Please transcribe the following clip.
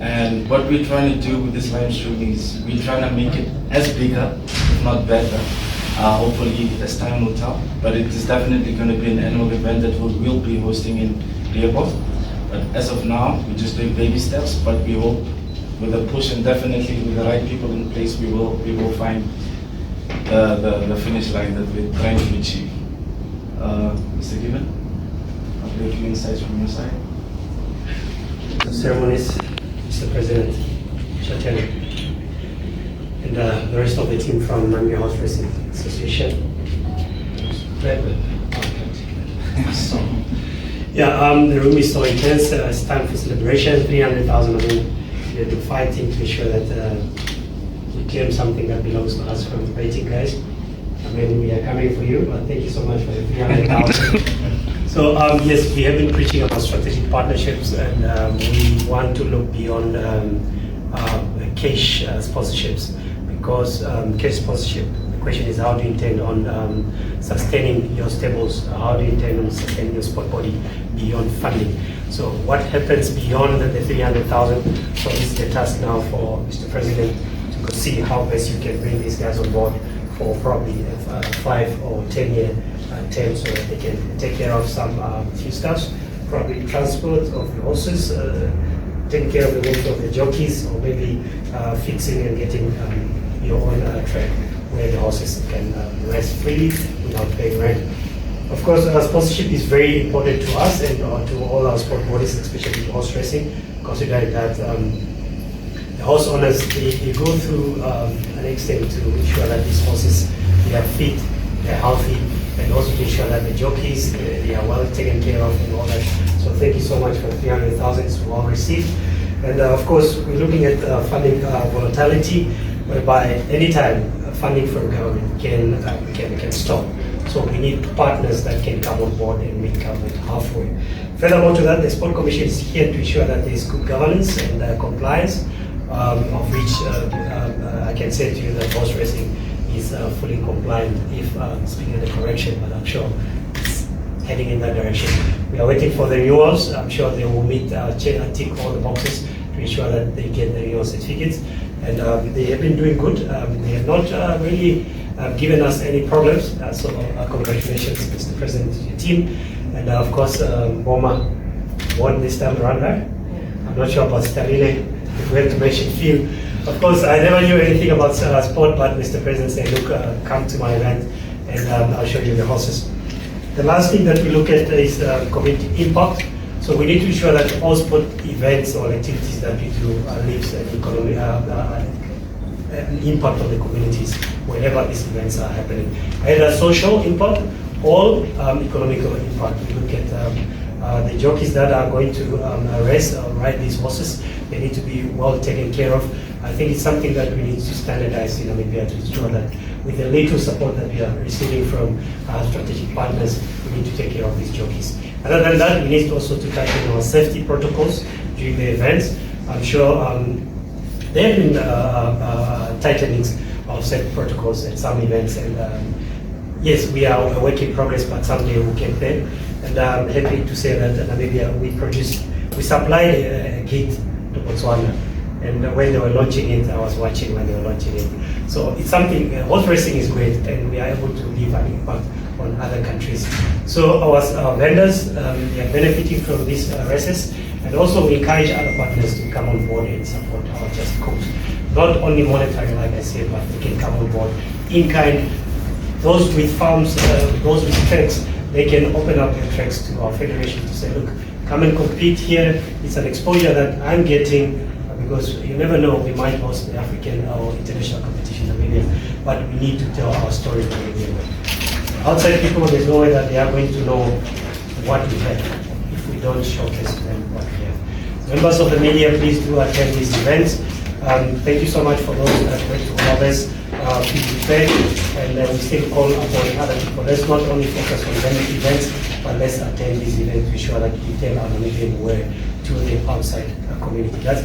And what we're trying to do with this live stream is we're trying to make it as bigger, if not better. Hopefully as time will tell. But it is definitely going to be an annual event that we will be hosting in Rehoboth. But as of now, we're just doing baby steps, but we hope with a push and definitely with the right people in place, we will find the finish line that we're trying to achieve. Mr. Given, I'll give a few insights from your side. The ceremonies, Mr. President, Chatel, and the rest of the team from Namibia Horse Racing Association. So, yeah, the room is so intense. It's time for celebration. 300,000 of them. We have been fighting to ensure that we claim something that belongs to us from the rating guys. I mean, we are coming for you, but thank you so much for the 300,000. So yes, we have been preaching about strategic partnerships, and we want to look beyond cash sponsorships, because cash sponsorship, the question is, how do you intend on sustaining your stables? How do you intend on sustaining your sport body beyond funding? So what happens beyond the 300,000? So this is the task now for Mr. President to see how best you can bring these guys on board for probably a 5 or 10 year term, so that they can take care of some few stuff, probably transport of the horses, taking care of the weight of the jockeys, or maybe fixing and getting your own track where the horses can rest freely without paying rent. Of course, sponsorship is very important to us and to all our sport bodies, especially horse racing, considering that the horse owners, they go through an extent to ensure that these horses, they are fit, they are healthy, and also to ensure that the jockeys, they are well taken care of and all that. So thank you so much for 300,000, it's well received. And of course, we're looking at funding volatility, whereby anytime funding from government can stop. So we need partners that can come on board and meet government halfway. Furthermore to that, the Sport Commission is here to ensure that there is good governance and compliance, of which I can say to you that horse racing is fully compliant, if speaking of the correction, but I'm sure it's heading in that direction. We are waiting for the renewals. I'm sure they will meet, tick all the boxes to ensure that they get the renewal certificates. And they have been doing good. They have not really given us any problems. So congratulations, Mr. President, to your team. And of course, Boma won this time around, right? I'm not sure about Sterling. If we have to mention Phil. Of course, I never knew anything about sport, but Mr. President said, look, come to my event and I'll show you the horses. The last thing that we look at is community impact. So we need to ensure that all sport events or activities that we do leaves an economic an impact on the communities wherever these events are happening. Either social impact or economical impact. We look at the jockeys that are going to race or ride these horses. They need to be well taken care of. I think it's something that we need to standardize in Namibia to ensure that with the little support that we are receiving from strategic partners, we need to take care of these jockeys. Other than that, we need also to tighten our safety protocols during the events. I'm sure there have been tightenings of safety protocols at some events, and yes, we are a work in progress, but someday we'll get there. And I'm happy to say that Namibia, we supplied a kit to Botswana. And when they were launching it, I was watching when they were launching it. So it's something, horse racing is great, and we are able to leave an impact on other countries. So our vendors, they are benefiting from these races, and also we encourage other partners to come on board and support our Just Cause. Not only monetary, like I said, but they can come on board in kind. Those with farms, those with tracks, they can open up their tracks to our federation to say, look, come and compete here. It's an exposure that I'm getting, because you never know, we might host the African or international competition in Namibia, but we need to tell our story to Namibia. Outside people, there's no way that they are going to know what we have if we don't showcase to them what we have. Members of the media, please do attend these events. Thank you so much for those that went to all of us. Be prepared, and we still call upon other people. Let's not only focus on events, but let's attend these events to ensure that we tell our Namibian way to the outside community. That's the